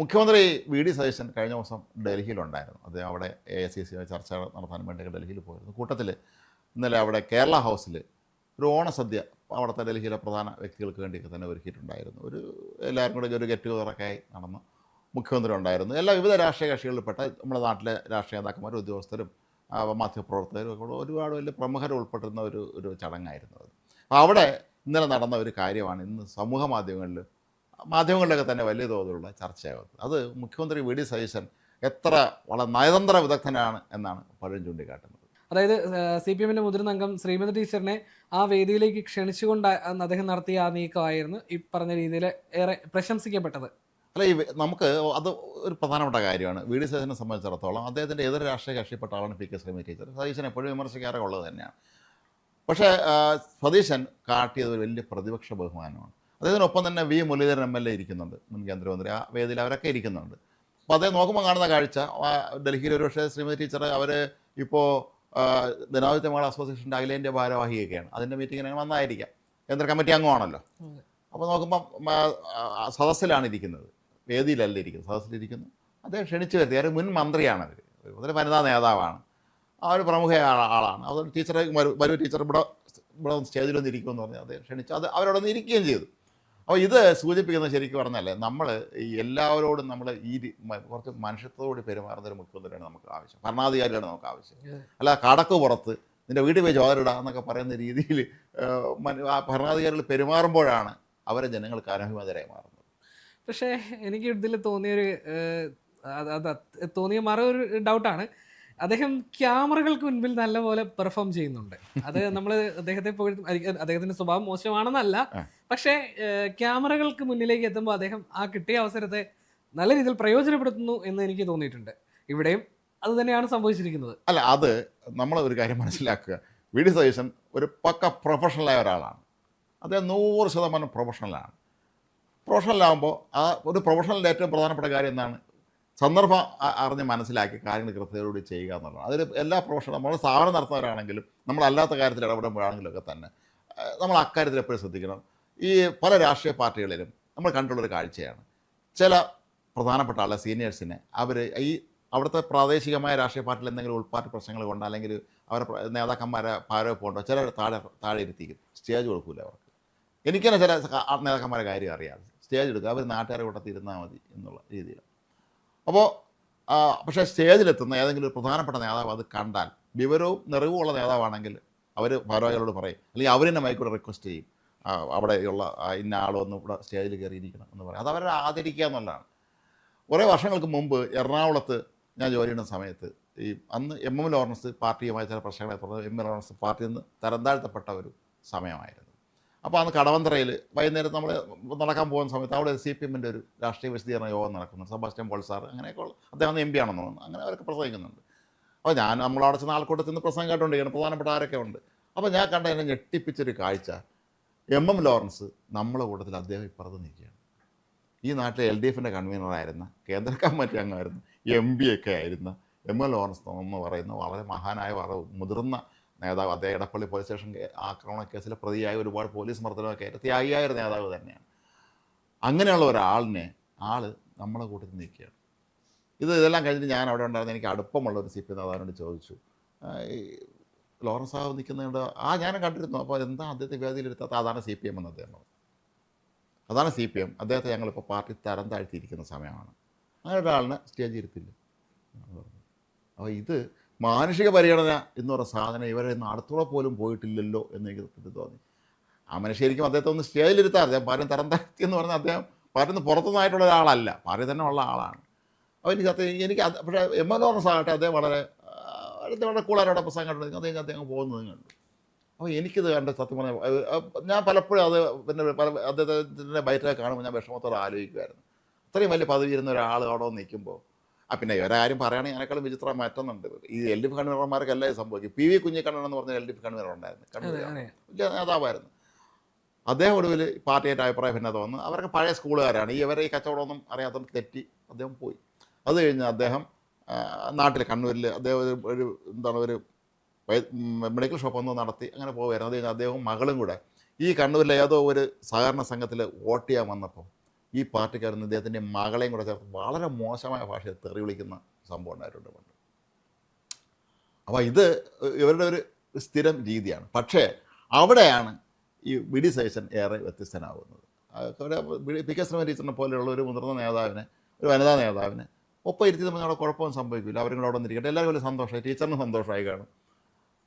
മുഖ്യമന്ത്രി V D Satheesan കഴിഞ്ഞ ദിവസം ഡൽഹിയിലുണ്ടായിരുന്നു. അദ്ദേഹം അവിടെ AICC ചർച്ച നടത്താൻ വേണ്ടി ഡൽഹിയിൽ പോയിരുന്നു. കൂട്ടത്തിൽ ഇന്നലെ അവിടെ കേരള ഹൗസിൽ ഒരു ഓണസദ്യ അവിടുത്തെ ഡൽഹിയിലെ പ്രധാന വ്യക്തികൾക്ക് വേണ്ടിയൊക്കെ തന്നെ ഒരുക്കിയിട്ടുണ്ടായിരുന്നു. എല്ലാവരും കൂടെ ഒരു ഗെറ്റ് ടുഗദറൊക്കെ ആയി നടന്നു. മുഖ്യമന്ത്രി ഉണ്ടായിരുന്നു. എല്ലാ വിവിധ രാഷ്ട്രീയ കക്ഷികളിൽപ്പെട്ട നമ്മുടെ നാട്ടിലെ രാഷ്ട്രീയ നേതാക്കന്മാരും ഉദ്യോഗസ്ഥരും മാധ്യമപ്രവർത്തകരും ഒക്കെ ഒരുപാട് വലിയ പ്രമുഖർ ഉൾപ്പെട്ടിരുന്ന ഒരു ചടങ്ങായിരുന്നു അത്. അപ്പോൾ അവിടെ ഇന്നലെ നടന്ന ഒരു കാര്യമാണ് ഇന്ന് സമൂഹ മാധ്യമങ്ങളിലൊക്കെ തന്നെ വലിയ തോതിലുള്ള ചർച്ചയാകുന്നത്. അത് മുഖ്യമന്ത്രി വി ഡി സതീശൻ എത്ര വളരെ നയതന്ത്ര വിദഗ്ധനാണ് എന്നാണ് പലരും ചൂണ്ടിക്കാട്ടുന്നത്. അതായത് CPM-ന്റെ മുതിർന്ന അംഗം ശ്രീമതി ടീച്ചറിനെ ആ വേദിയിലേക്ക് ക്ഷണിച്ചുകൊണ്ട് അദ്ദേഹം നടത്തിയ ആ നീക്കമായിരുന്നു ഈ പറഞ്ഞ രീതിയിൽ ഏറെ പ്രശംസിക്കപ്പെട്ടത്. അല്ല, നമുക്ക് അത് ഒരു പ്രധാനപ്പെട്ട കാര്യമാണ്. വി ഡി സതീശനെ സംബന്ധിച്ചിടത്തോളം അദ്ദേഹത്തിൻ്റെ എതിർ രാഷ്ട്രീയ കക്ഷിപ്പെട്ട ആളാണ് PK ശ്രീമതി ടീച്ചർ. സതീശൻ എപ്പോഴും വിമർശിക്കാറൊക്കെ ഉള്ളത് തന്നെയാണ്. പക്ഷേ സതീശൻ കാട്ടിയത് ഒരു വലിയ പ്രതിപക്ഷ ബഹുമാനമാണ്. അദ്ദേഹത്തിനൊപ്പം തന്നെ വി മുരളീധരൻ MLA ഇരിക്കുന്നുണ്ട്, മുൻ കേന്ദ്രമന്ത്രി. ആ വേദിയിൽ അവരൊക്കെ ഇരിക്കുന്നുണ്ട്. അപ്പോൾ അദ്ദേഹം നോക്കുമ്പോൾ കാണുന്ന കാഴ്ച ഡൽഹിയിൽ ഒരു പക്ഷേ ശ്രീമതി ടീച്ചർ അവർ ഇപ്പോൾ ജനാധിപത്യ മഹിളാ അസോസിയേഷൻ്റെ അഖിലേന്ത്യാ ഭാരവാഹിയൊക്കെയാണ്. അതിൻ്റെ മീറ്റിങ്ങിന് വന്നായിരിക്കാം, കേന്ദ്ര കമ്മിറ്റി അംഗമാണല്ലോ. അപ്പോൾ നോക്കുമ്പം സദസ്സിലാണ് ഇരിക്കുന്നത്, വേദിയിലല്ല ഇരിക്കുന്നത്, സദസ്സിലിരിക്കുന്നു. അദ്ദേഹം ക്ഷണിച്ചു വരുത്തി. അവർ മുൻ മന്ത്രിയാണ്, അവർ വനിതാ നേതാവാണ്, ആ ഒരു പ്രമുഖ ആളാണ്. അതുകൊണ്ട് ടീച്ചറെ വരൂ ടീച്ചർ ഇവിടെ സ്റ്റേജിലൊന്ന് ഇരിക്കുമെന്ന് പറഞ്ഞാൽ അദ്ദേഹം ക്ഷണിച്ചു. അത് അവരോട് ഒന്ന് ഇരിക്കുകയും ചെയ്തു. അപ്പോൾ ഇത് സൂചിപ്പിക്കുന്നത് ശരിക്കും പറഞ്ഞാൽ നമ്മൾ ഈ എല്ലാവരോടും നമ്മൾ കുറച്ച് മനുഷ്യത്തോട് പെരുമാറുന്ന ഒരു മുഖ്യമന്ത്രിയാണ് നമുക്ക് ആവശ്യം, ഭരണാധികാരിയാണ് നമുക്ക് ആവശ്യം. അല്ല കടക്ക് പുറത്ത് നിൻ്റെ വീട്ടിൽ പോയി ചോദിടാ എന്നൊക്കെ പറയുന്ന രീതിയിൽ ഭരണാധികാരികൾ പെരുമാറുമ്പോഴാണ് അവരെ ജനങ്ങൾക്ക് അനഭിമതരായി മാറുന്നത്. പക്ഷേ എനിക്ക് ഇതിൽ തോന്നിയ മറൊരു ഡൗട്ടാണ്, അദ്ദേഹം ക്യാമറകൾക്ക് മുൻപിൽ നല്ലപോലെ പെർഫോം ചെയ്യുന്നുണ്ട്. അത് നമ്മൾ അദ്ദേഹത്തെ പോയി അദ്ദേഹത്തിന്റെ സ്വഭാവം മോശമാണെന്നല്ല, പക്ഷേ ക്യാമറകൾക്ക് മുന്നിലേക്ക് എത്തുമ്പോൾ അദ്ദേഹം ആ കിട്ടിയ അവസരത്തെ നല്ല രീതിയിൽ പ്രയോജനപ്പെടുത്തുന്നു എന്ന് എനിക്ക് തോന്നിയിട്ടുണ്ട്. ഇവിടെയും അത് തന്നെയാണ് സംഭവിച്ചിരിക്കുന്നത്. അല്ല, അത് നമ്മൾ ഒരു കാര്യം മനസ്സിലാക്കുക, വി ഡി സതീശൻ ഒരു പക്ക പ്രൊഫഷണലായ ഒരാളാണ്. അദ്ദേഹം 100% പ്രൊഫഷണലാണ്. പ്രൊഫഷണലാകുമ്പോൾ ആ ഒരു പ്രൊഫഷണലിൻ്റെ ഏറ്റവും പ്രധാനപ്പെട്ട കാര്യം എന്താണ്? സന്ദർഭം അറിഞ്ഞ് മനസ്സിലാക്കി കാര്യങ്ങൾ കൃത്യതയോടെ ചെയ്യുക എന്നുള്ളതാണ്. അതിൽ എല്ലാ പ്രൊഫഷണലും നമ്മൾ സ്ഥാപനം നടത്തുന്നവരാണെങ്കിലും നമ്മളല്ലാത്ത കാര്യത്തിൽ ഇടപെടുമ്പോഴാണെങ്കിലും ഒക്കെ തന്നെ നമ്മൾ അക്കാര്യത്തിൽ എപ്പോഴും ശ്രദ്ധിക്കണം. ഈ പല രാഷ്ട്രീയ പാർട്ടികളിലും നമ്മൾ കണ്ടുള്ളൊരു കാഴ്ചയാണ്, ചില പ്രധാനപ്പെട്ട ആളെ സീനിയേഴ്സിനെ അവർ ഈ അവിടുത്തെ പ്രാദേശികമായ രാഷ്ട്രീയ പാർട്ടിയിൽ എന്തെങ്കിലും ഉൾപ്പാർട്ടി പ്രശ്നങ്ങൾ കൊണ്ടോ അല്ലെങ്കിൽ അവരെ നേതാക്കന്മാരെ പാരവെപ്പോണ്ടോ ചില താഴെ ഇരുത്തിക്കും, സ്റ്റേജ് കൊടുക്കില്ല അവർക്ക്. എനിക്ക് തന്നെ ചില നേതാക്കന്മാരെ കാര്യം അറിയാതെ സ്റ്റേജ് എടുക്കുക, അവർ നാട്ടുകാരെ കൂട്ടത്തിൽ ഇരുന്നാൽ മതി എന്നുള്ള രീതിയിൽ. അപ്പോൾ പക്ഷേ സ്റ്റേജിലെത്തുന്ന ഏതെങ്കിലും ഒരു പ്രധാനപ്പെട്ട നേതാവ് അത് കണ്ടാൽ, വിവരവും നിറവുമുള്ള നേതാവാണെങ്കിൽ അവർ ഭാരവാഹികളോട് പറയും, അല്ലെങ്കിൽ അവരെന്നെ മൈക്കൂടെ റിക്വസ്റ്റ് ചെയ്യും, അവിടെയുള്ള ഇന്ന ആളൊന്നും ഇവിടെ സ്റ്റേജിൽ കയറിയിരിക്കണം എന്ന് പറയും. അത് അവരെ ആദരിക്കുക എന്നുള്ളതാണ്. കുറേ വർഷങ്ങൾക്ക് മുമ്പ് എറണാകുളത്ത് ഞാൻ ജോലി ചെയ്യുന്ന സമയത്ത് ഈ അന്ന് MM ലോറൻസ് പാർട്ടിയുമായി ചില പ്രശ്നങ്ങളെ തുടർന്ന് MM ലോറൻസ് പാർട്ടിയിൽ നിന്ന് തരംതാഴ്ത്തപ്പെട്ട ഒരു സമയമായിരുന്നു. അപ്പോൾ അന്ന് കടവന്ത്രയിൽ വൈകുന്നേരം നമ്മൾ നടക്കാൻ പോകുന്ന സമയത്ത് അവിടെ CPM-ൻ്റെ ഒരു രാഷ്ട്രീയ വിശദീകരണ യോഗം നടക്കുന്നു. സെബാസ്റ്റ്യൻ പോൾ സാർ അങ്ങനെയൊക്കെയുള്ള അദ്ദേഹം MP ആണെന്ന് തോന്നുന്നു, അങ്ങനെ അവരൊക്കെ പ്രസംഗിക്കുന്നുണ്ട്. അപ്പോൾ ഞാൻ നമ്മളവിടെ ചെന്ന ആൾക്കൂട്ടത്തിൽ നിന്ന് പ്രസംഗം കേട്ടുകൊണ്ടിരിക്കുകയാണ്, പ്രധാനപ്പെട്ട ആരൊക്കെ ഉണ്ട്. അപ്പോൾ ഞാൻ കണ്ട എന്നെ ഞെട്ടിപ്പിച്ചൊരു കാഴ്ച, MM ലോറൻസ് നമ്മളെ കൂട്ടത്തിൽ അദ്ദേഹം ഇപ്പുറത്ത് നിൽക്കുകയാണ്. ഈ നാട്ടിലെ LDF-ൻ്റെ കൺവീനറായിരുന്ന, കേന്ദ്ര കമ്മിറ്റി അംഗമായിരുന്ന, MP ഒക്കെ ആയിരുന്ന MM ലോറൻസ് എന്ന് പറയുന്ന വളരെ മഹാനായ വളരെ മുതിർന്ന നേതാവ്. അദ്ദേഹം എടപ്പള്ളി പോലീസ് സ്റ്റേഷൻ ആക്രമണ കേസിലെ പ്രതിയായ ഒരുപാട് പോലീസ് മർദ്ദനമൊക്കെ ത്യാഗിയായ ഒരു നേതാവ് തന്നെയാണ്. അങ്ങനെയുള്ള ഒരാളിനെ നമ്മളെ കൂട്ടത്തിൽ നിൽക്കുകയാണ്. ഇതെല്ലാം കഴിഞ്ഞിട്ട് ഞാൻ അവിടെ ഉണ്ടായിരുന്ന എനിക്ക് അടുപ്പമുള്ള ഒരു CPM നേതാവിനോട് ചോദിച്ചു, ഈ ലോറൻസ് സാഹബ് നിൽക്കുന്നുണ്ട്, ഞാനും കണ്ടിരുന്നു, അപ്പോൾ എന്താ അദ്ദേഹത്തെ വേദിയിലെടുത്താത്ത? അതാണ് CPM എന്ന് അദ്ദേഹം പറഞ്ഞു. അതാണ് CPM, അദ്ദേഹത്തെ ഞങ്ങളിപ്പോൾ പാർട്ടി തരം താഴ്ത്തിയിരിക്കുന്ന സമയമാണ്, അങ്ങനെ ഒരാളിനെ സ്റ്റേജിൽ ഇരുത്തില്ല. അപ്പോൾ ഇത് മാനുഷിക പരിഗണന എന്ന് പറയുന്ന സാധനം ഇവരെ അടുത്തോളം പോലും പോയിട്ടില്ലല്ലോ എന്ന് എനിക്ക് തോന്നി. ആ മനുഷ്യരിക്കും അദ്ദേഹത്തെ ഒന്ന് സ്റ്റേജിലിരുത്താം. അദ്ദേഹം പാർട്ടി തരം താഴ്ത്തി എന്ന് പറഞ്ഞാൽ അദ്ദേഹം പാർട്ടിയിൽ നിന്ന് പുറത്തുനിന്നായിട്ടുള്ള ഒരാളല്ല, പാർട്ടി തന്നെ ഉള്ള ആളാണ്. അപ്പോൾ എനിക്ക് പക്ഷേ MM ലോറൻസ് ആകട്ടെ അദ്ദേഹം വളരെ കൂളാരോടെ പ്രസംഗം കണ്ടു, അദ്ദേഹം പോകുന്നത് കണ്ടു. അപ്പോൾ എനിക്കിത് കണ്ട് സത്യം പറഞ്ഞാൽ ഞാൻ പലപ്പോഴും അത് പിന്നെ അദ്ദേഹത്തിൻ്റെ ബൈറ്റൊക്കെ കാണുമ്പോൾ ഞാൻ വിഷമത്തോടെ ആലോചിക്കുമായിരുന്നു. അത്രയും വലിയ പദവി ഇരുന്ന ഒരാൾ അവിടെ നിൽക്കുമ്പോൾ. പിന്നെ ഒരാരും പറയുകയാണെങ്കിൽ അതിനേക്കാളും വിചിത്രം മാറ്റുന്നുണ്ട്. ഈ LDF കൺവീനർമാർക്കെല്ലാം സംഭവിക്കും. PV കുഞ്ഞിക്കണ്ണൻ എന്ന് പറഞ്ഞ LDF കൺവീനർ ഉണ്ടായിരുന്നു, വലിയ നേതാവായിരുന്നു. അദ്ദേഹം ഒടുവിൽ പാർട്ടിയായിട്ട് അഭിപ്രായ ഭിന്നത വന്ന്, അവരൊക്കെ പഴയ സ്കൂളുകാരാണ്, ഇവരെ ഈ കച്ചവടമൊന്നും അറിയാത്തത് തെറ്റി അദ്ദേഹം പോയി. അത് കഴിഞ്ഞ് അദ്ദേഹം നാട്ടിൽ കണ്ണൂരിൽ അദ്ദേഹം ഒരു മെഡിക്കൽ ഷോപ്പ് ഒന്ന് നടത്തി അങ്ങനെ പോകുമായിരുന്നു. അത് കഴിഞ്ഞ് അദ്ദേഹവും മകളും കൂടെ ഈ കണ്ണൂരിലെ ഏതോ ഒരു സഹകരണ സംഘത്തിൽ വോട്ട് ചെയ്യാൻ വന്നപ്പോൾ ഈ പാർട്ടിക്കാരൻ ഇദ്ദേഹത്തിൻ്റെ മകളെയും കൂടെ ചേർത്ത് വളരെ മോശമായ ഭാഷയിൽ തെറി വിളിക്കുന്ന സംഭവം ഉണ്ടായിട്ടുണ്ട് പണ്ട്. അപ്പോൾ ഇത് ഇവരുടെ ഒരു സ്ഥിരം രീതിയാണ്. പക്ഷേ അവിടെയാണ് ഈ വി ഡി സതീശൻ ഏറെ വ്യത്യസ്തനാകുന്നത്. പി കെ ശ്രീമതി ടീച്ചറിനെ പോലെയുള്ള ഒരു മുതിർന്ന നേതാവിനെ, ഒരു വനിതാ നേതാവിനെ ഒപ്പം ഇരുത്തി തമ്മിൽ അവിടെ കുഴപ്പമൊന്നും സംഭവിക്കില്ല. അവരും കൂടെ അവിടെ വന്നിരിക്കട്ടെ, എല്ലാവരും വലിയ സന്തോഷമായി, ടീച്ചറിനും സന്തോഷമായി കാണും.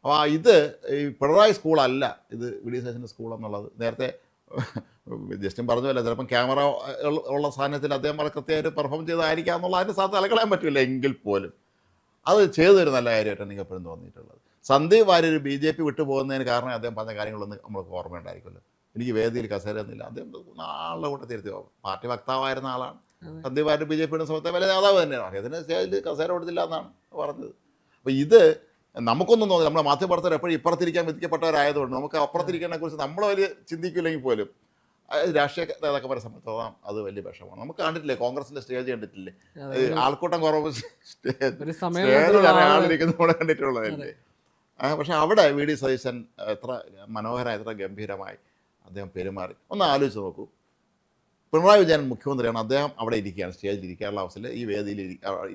അപ്പോൾ ഇത് ഈ പിണറായി സ്കൂളല്ല ഇത് വി ഡി സതീശൻ്റെ സ്കൂളെന്നുള്ളത് നേരത്തെ ജസ്റ്റും പറഞ്ഞതല്ല. ചിലപ്പം ക്യാമറ ഉള്ള സാധനത്തിൽ അദ്ദേഹം വളരെ കൃത്യമായിട്ട് പെർഫോം ചെയ്തായിരിക്കാം എന്നുള്ള അതിന് സാധ്യത തലകളയാൻ പറ്റില്ല. എങ്കിൽ പോലും അത് ചെയ്തൊരു നല്ല കാര്യമായിട്ടാണ് എനിക്ക് എപ്പോഴും തോന്നിയിട്ടുള്ളത്. സന്ദീപ് വാര്യർ BJP വിട്ടു പോകുന്നതിന് കാരണം അദ്ദേഹം പറഞ്ഞ കാര്യങ്ങളൊന്നും നമ്മൾക്ക് ഓർമ്മയുണ്ടായിരിക്കുമല്ലോ. എനിക്ക് വേദിയിൽ കസേരയൊന്നുമില്ല, അദ്ദേഹം നാളെ കൂട്ടം തിരുത്തി പോകും. പാർട്ടി വക്താവായിരുന്ന ആളാണ്. സന്ദീപ് വാര്യർ BJP യുടെ സമയത്തെ വലിയ നേതാവ് തന്നെയാണ്. അദ്ദേഹത്തിന് സ്റ്റേജിൽ കസേര കൊടുത്തില്ല എന്നാണ് പറഞ്ഞത്. അപ്പോൾ ഇത് നമുക്കൊന്നും തോന്നില്ല. നമ്മുടെ മാധ്യമപ്രവർത്തകർ എപ്പോഴും ഇപ്പുറത്തിരിക്കാൻ വിധിക്കപ്പെട്ടവരായതുകൊണ്ട് നമുക്ക് അപ്പുറത്തിരിക്കുന്നതിനെ കുറിച്ച് നമ്മൾ വലിയ ചിന്തിക്കില്ലെങ്കിൽ പോലും രാഷ്ട്രീയ നേതാക്കന്മാരെ സംബന്ധിച്ചോളം അത് വലിയ വിഷമമാണ്. നമുക്ക് കണ്ടിട്ടില്ലേ, കോൺഗ്രസിന്റെ സ്റ്റേജ് കണ്ടിട്ടില്ലേ, ആൾക്കൂട്ടം കുറവ് സ്റ്റേജിൽ ആളിരിക്കുന്നവിടെ കണ്ടിട്ടുള്ളതല്ലേ. പക്ഷെ അവിടെ വി ഡി സതീശൻ എത്ര മനോഹരമായി, എത്ര ഗംഭീരമായി അദ്ദേഹം പെരുമാറി. ഒന്ന് ആലോചിച്ച് നോക്കൂ. പിണറായി വിജയൻ മുഖ്യമന്ത്രിയാണ്, അദ്ദേഹം അവിടെ ഇരിക്കുകയാണ്, സ്റ്റേജിൽ ഇരിക്കാനുള്ള അവസരത്തിൽ ഈ വേദിയിൽ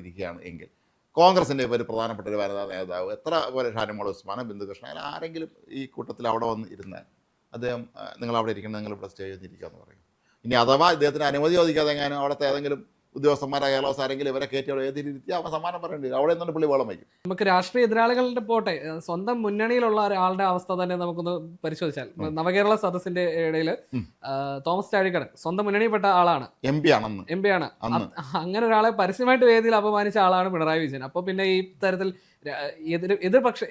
ഇരിക്കുകയാണ് എങ്കിൽ കോൺഗ്രസിൻ്റെ ഒരു പ്രധാനപ്പെട്ട ഒരു വനിതാ നേതാവ്, എത്ര പോലെ ഷാനിമോൾ ഉസ്മാനോ ബിന്ദുകൃഷ്ണൻ അങ്ങനെ ആരെങ്കിലും ഈ കൂട്ടത്തിൽ അവിടെ വന്ന് ഇരുന്നാൽ അദ്ദേഹം നിങ്ങൾ അവിടെ ഇരിക്കണം, നിങ്ങൾ ഇവിടെ സ്റ്റേജിൽ ഇരിക്കുക എന്ന് പറയും. ഇനി അഥവാ ഇദ്ദേഹത്തിന് അനുമതി ചോദിക്കാതെ എങ്ങാനും അവിടുത്തെ ഏതെങ്കിലും ഉദ്യോഗസ്ഥന്മാരായ ആരെങ്കിലും ഇവരെ കയറ്റി അവിടെ ഏതിരുത്തി അവൻ സമ്മാനം പറയേണ്ടി വരും. അവിടെ നിന്നുകൊണ്ട് പുള്ളി വളം വയ്ക്കും. നമുക്ക് രാഷ്ട്രീയ എതിരാളികളുടെ പോട്ടെ, സ്വന്തം മുന്നണിയിലുള്ള ഒരാളുടെ അവസ്ഥ തന്നെ നമുക്കൊന്ന് പരിശോധിച്ചാൽ, നവകേരള സദസ്സിന്റെ ഇടയിൽ തോമസ് ചാഴിക്കാടൻ സ്വന്തം മുന്നണിയിൽപ്പെട്ട ആളാണ്, എം പി ആണ്. അങ്ങനെ ഒരാളെ പരസ്യമായിട്ട് വേദിയിൽ അപമാനിച്ച ആളാണ് പിണറായി വിജയൻ. അപ്പൊ പിന്നെ ഈ തരത്തിൽ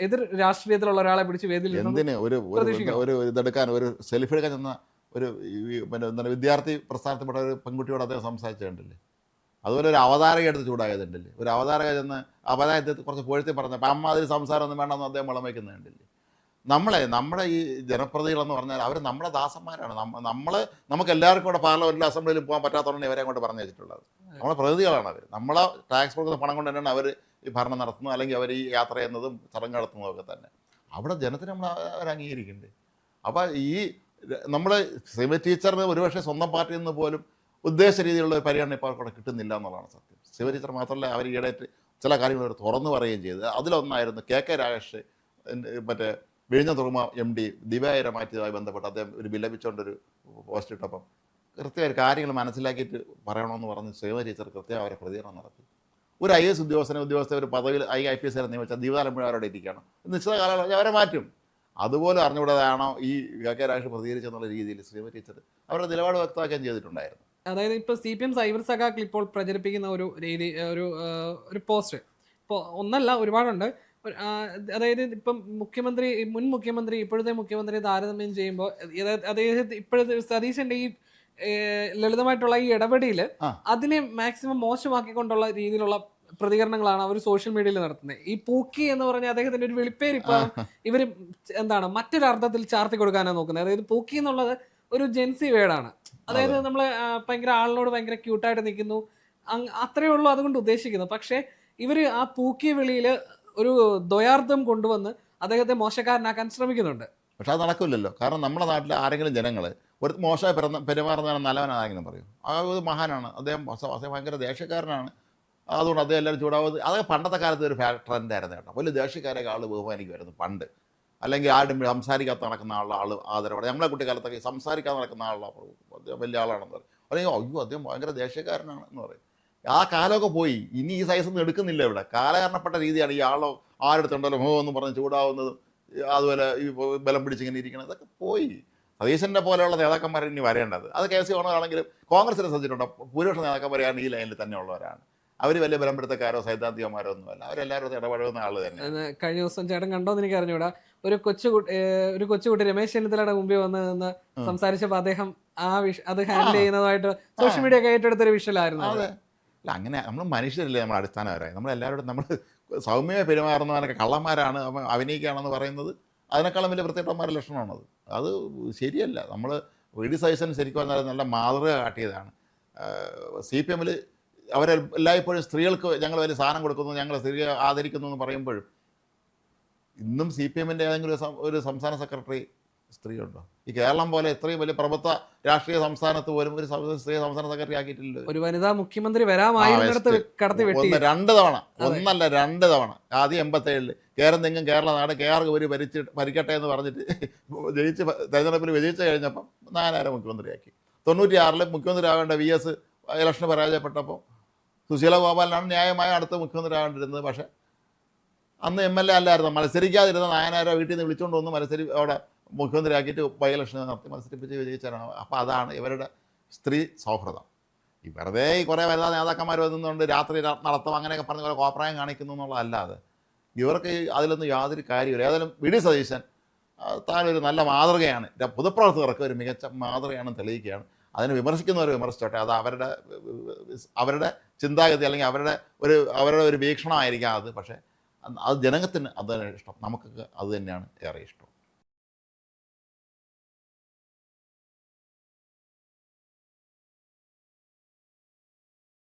എതിർ രാഷ്ട്രീയത്തിലുള്ള ഒരാളെ പിടിച്ച് വേദിയിൽ എന്തിന് ഒരു ഇതെടുക്കാൻ, ഒരു സെൽഫി എടുക്കാൻ ചെന്ന ഒരു പിന്നെ വിദ്യാർത്ഥി പ്രസ്ഥാനത്തിൽപ്പെട്ട ഒരു പെൺകുട്ടിയോട് അദ്ദേഹം സംസാരിച്ചിട്ടുണ്ടല്ലേ. അതുപോലെ ഒരു അവതാരക എടുത്ത് ചൂടായതുണ്ടല്ലേ. ഒരു അവതാരക ചെന്ന് അവതാരത്തെ കുറച്ച് പൊഴുത്തി പറഞ്ഞപ്പോൾ അമ്മ അതിൽ സംസാരമൊന്നും വേണമെന്ന് അദ്ദേഹം വളം വയ്ക്കുന്നുണ്ടല്ലേ. നമ്മുടെ ഈ ജനപ്രതിനിധികളെന്ന് പറഞ്ഞാൽ അവർ നമ്മുടെ ദാസന്മാരാണ്. നമുക്ക് എല്ലാവർക്കും കൂടെ പാർലമെൻറ്റിലും അസംബ്ലിയിലും പോകാൻ പറ്റാത്തതുകൊണ്ട് ഇവരെ അങ്ങോട്ട് പറഞ്ഞു വെച്ചിട്ടുള്ളത്. നമ്മളെ പ്രതിനിധികളാണ് അവർ. നമ്മളെ ടാക്സ് കൊടുക്കുന്ന പണം കൊണ്ട് തന്നെയാണ് അവർ ഈ ഭരണം നടത്തുന്നത്, അല്ലെങ്കിൽ അവർ ഈ യാത്ര ചെയ്യുന്നതും ചടങ്ങ് നടത്തുന്നതും ഒക്കെ തന്നെ. അവിടെ ജനത്തിന് നമ്മൾ അവർ അംഗീകരിക്കുന്നുണ്ട്. അപ്പോൾ ഈ നമ്മൾ ശ്രീമതി ടീച്ചറിന് ഒരുപക്ഷെ സ്വന്തം പാർട്ടിയിൽ നിന്ന് പോലും ഉദ്ദേശ രീതിയിലുള്ള ഒരു പരിഗണന ഇപ്പോൾ അവിടെ കിട്ടുന്നില്ല എന്നുള്ളതാണ് സത്യം. ശ്രീമതി ടീച്ചർ മാത്രമല്ല, അവർ ഈയിടെയായിട്ട് ചില കാര്യങ്ങൾ അവർ തുറന്നു പറയുകയും ചെയ്തത്. അതിലൊന്നായിരുന്നു KK രാഗേഷ് മറ്റേ വിഴിഞ്ഞ തുറമുഖ MD ദിവ്യായിരെ മാറ്റിയതുമായി ബന്ധപ്പെട്ട് അദ്ദേഹം ഒരു വിലപിച്ചുകൊണ്ടൊരു പോസ്റ്റ് ഇട്ടപ്പം കൃത്യമായി കാര്യങ്ങൾ മനസ്സിലാക്കിയിട്ട് പറയണമെന്ന് പറഞ്ഞ് ശ്രീമതി ടീച്ചർ കൃത്യമായി അവരെ പ്രതികരണം നടത്തി. ഒരു IAS ഉദ്യോഗസ്ഥ ഒരു പദവിയിൽ IPS നിയമിച്ചാൽ ജീവിതാലമ്പഴ അവരുടെ ഇരിക്കണം, നിശ്ചിത കാലയളവിൽ അവരെ മാറ്റും. അതുപോലെ അറിഞ്ഞുകൂടാതാണോ ഈ KK രാഗേഷ് പ്രതികരിച്ചെന്നുള്ള രീതിയിൽ ശ്രീമതി ടീച്ചർ അവരുടെ നിലപാട് വ്യക്തമാക്കുകയും ചെയ്തിട്ടുണ്ടായിരുന്നു. അതായത് ഇപ്പോൾ CPM സൈബർ സഖാക്കൾ ഇപ്പോൾ പ്രചരിപ്പിക്കുന്ന ഒരു രീതി, ഒരു പോസ്റ്റ് ഇപ്പോൾ ഒന്നല്ല ഒരുപാടുണ്ട്. അതായത് ഇപ്പം മുൻ മുഖ്യമന്ത്രി ഇപ്പോഴത്തെ മുഖ്യമന്ത്രി താരതമ്യം ചെയ്യുമ്പോൾ അദ്ദേഹം ഇപ്പോഴത്തെ സതീശന്റെ ഈ ലളിതമായിട്ടുള്ള ഈ ഇടപെടൽ അതിനെ മാക്സിമം മോശമാക്കിക്കൊണ്ടുള്ള രീതിയിലുള്ള പ്രതികരണങ്ങളാണ് അവർ സോഷ്യൽ മീഡിയയിൽ നടത്തുന്നത്. ഈ പൂക്കി എന്ന് പറഞ്ഞ അദ്ദേഹത്തിന്റെ ഒരു വെളിപ്പേര് ഇപ്പൊ ഇവര് മറ്റൊരർത്ഥത്തിൽ ചാർത്തി കൊടുക്കാനാണ് നോക്കുന്നത്. അതായത് പൂക്കി എന്നുള്ളത് ഒരു ജെൻസി വേർഡാണ്. അതായത് നമ്മള് ഭയങ്കര ആളിനോട് ഭയങ്കര ക്യൂട്ടായിട്ട് നിൽക്കുന്നു, അത്രയേ ഉള്ളൂ അതുകൊണ്ട് ഉദ്ദേശിക്കുന്നത്. പക്ഷെ ഇവര് ആ പൂക്കിയ വിളിയില് ഒരു ദ്വയാർത്ഥം കൊണ്ടുവന്ന് അദ്ദേഹത്തെ മോശക്കാരനാക്കാൻ ശ്രമിക്കുന്നുണ്ട്. പക്ഷെ അത് നടക്കില്ലല്ലോ. കാരണം നമ്മുടെ നാട്ടിൽ ആരെങ്കിലും ജനങ്ങൾ ഒരു മോശമായി പെരുമാറുന്നതാണ് നല്ലവനാണെങ്കിലും പറയും, ആ ഒരു മഹാനാണ് അദ്ദേഹം, ഭയങ്കര ദേഷ്യക്കാരനാണ്, അതുകൊണ്ട് അദ്ദേഹം എല്ലാവരും ചൂടാവുന്നത്. അതൊക്കെ പണ്ടത്തെ കാലത്ത് ഒരു ട്രെൻഡായിരുന്നു കേട്ടോ. വലിയ ദേഷ്യക്കാരൊക്കെ ആൾ ബഹുമാനിക്കുമായിരുന്നു പണ്ട്. അല്ലെങ്കിൽ ആരും സംസാരിക്കാത്ത നടക്കുന്ന ആൾ ആദരവാണ്. നമ്മളെ കുട്ടിക്കാലത്തൊക്കെ സംസാരിക്കാതെ നടക്കുന്ന അദ്ദേഹം വലിയ ആളാണെന്ന് പറയും. അല്ലെങ്കിൽ അയ്യോ അദ്ദേഹം ഭയങ്കര ദേഷ്യക്കാരനാണ് എന്ന് പറയും. ആ കാലമൊക്കെ പോയി. ഇനി ഈ സൈസൊന്നും എടുക്കുന്നില്ല ഇവിടെ. കാലഹരണപ്പെട്ട രീതിയാണ് ഈ ആളോ ആരെടുത്തുണ്ടല്ലോ എന്ന് പറഞ്ഞ് ചൂടാവുന്നതും അതുപോലെ ഈ ബലം പിടിച്ചിങ്ങനെ ഇരിക്കണം, ഇതൊക്കെ പോയി. സതീശൻ്റെ പോലെയുള്ള നേതാക്കന്മാർ ഇനി വരേണ്ടത്. അത് KC വേണമെന്നാണെങ്കിലും കോൺഗ്രസിനെ സംബന്ധിച്ചിട്ടുണ്ടോ ഭൂരിപക്ഷ നേതാക്കന്മാരെയാണ് ഈ ലൈനിൽ തന്നെ ഉള്ളവരാണ്. അവർ വലിയ ബലംപിടുത്തക്കാരോ സൈദ്ധാന്തികമാരോ ഒന്നുമല്ല, അവരെല്ലാവരും ഇടപഴകുന്ന ആൾ തന്നെ. കഴിഞ്ഞ ദിവസം ചേട്ടൻ കണ്ടോന്ന് എനിക്ക് അറിഞ്ഞൂടാ, ഒരു കൊച്ചുകുട്ടി രമേശ് ചെന്നിത്തലയുടെ മുമ്പിൽ വന്ന് നിന്ന് സംസാരിച്ചപ്പോൾ അദ്ദേഹം അത് ഹാൻഡിൽ ചെയ്യുന്നതായിട്ട് സോഷ്യൽ മീഡിയ ഒക്കെ ഏറ്റെടുത്തൊരു വിഷയമായിരുന്നു. അതെ, അല്ല അങ്ങനെ നമ്മൾ മനുഷ്യരല്ലേ, നമ്മൾ അടിസ്ഥാനപരമായി നമ്മളെല്ലാവരോടും നമ്മൾ സൗമ്യമായി പെരുമാറുന്നവനൊക്കെ കള്ളന്മാരാണ് അഭിനയിക്കുകയാണെന്ന് പറയുന്നത് അതിനേക്കാളും വലിയ വൃത്തികെട്ടന്മാരുടെ ലക്ഷണമാണത്. അത് ശരിയല്ല. നമ്മൾ വി ഡി സതീശൻ ശരിക്കും പറഞ്ഞാൽ നല്ല മാതൃക കാട്ടിയതാണ്. CPM അവരെല്ലായ്പ്പോഴും സ്ത്രീകൾക്ക് ഞങ്ങൾ വലിയ സാധനം കൊടുക്കുന്നു, ഞങ്ങൾ സ്ത്രീയെ ആദരിക്കുന്നു എന്ന് പറയുമ്പോഴും ഇന്നും CPM ഏതെങ്കിലും ഒരു സംസ്ഥാന സെക്രട്ടറി സ്ത്രീയുണ്ടോ? ഈ കേരളം പോലെ ഇത്രയും വലിയ പ്രഭുത്വ രാഷ്ട്രീയ സംസ്ഥാനത്ത് പോലും ഒരു സ്ത്രീ സംസ്ഥാന സെക്രട്ടറി ആക്കിയിട്ടില്ലല്ലോ. ഒരു വനിതാ മുഖ്യമന്ത്രി വരാമായിരുന്നിടത്ത് കടത്തി വെട്ടി. രണ്ട് തവണ, ഒന്നല്ല 2 തവണ. ആദ്യം 87 കേരം തെങ്ങും കേരള നാട് KR ഗൗരി ഭരിക്കട്ടെ എന്ന് പറഞ്ഞിട്ട് തെരഞ്ഞെടുപ്പിൽ വിജയിച്ചു കഴിഞ്ഞപ്പം നായനാരെ മുഖ്യമന്ത്രിയാക്കി. 96 മുഖ്യമന്ത്രി ആവേണ്ട VS ഇലക്ഷന് പരാജയപ്പെട്ടപ്പോൾ സുശീല ഗോപാലനാണ് ന്യായമായ അടുത്ത മുഖ്യമന്ത്രി ആവേണ്ടിയിരുന്നത്. പക്ഷേ അന്ന് MLA അല്ലായിരുന്നു, മത്സരിക്കാതിരുന്ന നായനാരെ വീട്ടിൽ നിന്ന് വിളിച്ചുകൊണ്ട് വന്ന് അവിടെ മുഖ്യമന്ത്രിയാക്കിയിട്ട് ബൈ ഇലക്ഷൻ നടത്തി മത്സരിപ്പിച്ച് വിജയിച്ചാണ്. അപ്പോൾ അതാണ് ഇവരുടെ സ്ത്രീ സൗഹൃദം. ഈ വെറുതെ ഈ കുറേ വനിതാ നേതാക്കന്മാർ വന്നുകൊണ്ട് രാത്രി നടത്തും അങ്ങനെയൊക്കെ പറഞ്ഞ് കുറേ കോപ്രായം കാണിക്കുന്നു എന്നുള്ളതല്ലാതെ ഇവർക്ക് അതിലൊന്നും യാതൊരു കാര്യമില്ല. ഏതായാലും VD സതീശൻ താനൊരു നല്ല മാതൃകയാണ്, പൊതുപ്രവർത്തകർക്ക് ഒരു മികച്ച മാതൃകയാണെന്ന് തെളിയിക്കുകയാണ്. അതിനെ വിമർശിക്കുന്നവർ വിമർശിച്ചോട്ടെ, അത് അവരുടെ ചിന്താഗതി അല്ലെങ്കിൽ അവരുടെ ഒരു വീക്ഷണമായിരിക്കാം അത്. പക്ഷേ അത് ജനത്തിന് അത് ഇഷ്ടം, നമുക്കൊക്കെ അത് തന്നെയാണ് ഏറെ ഇഷ്ടം.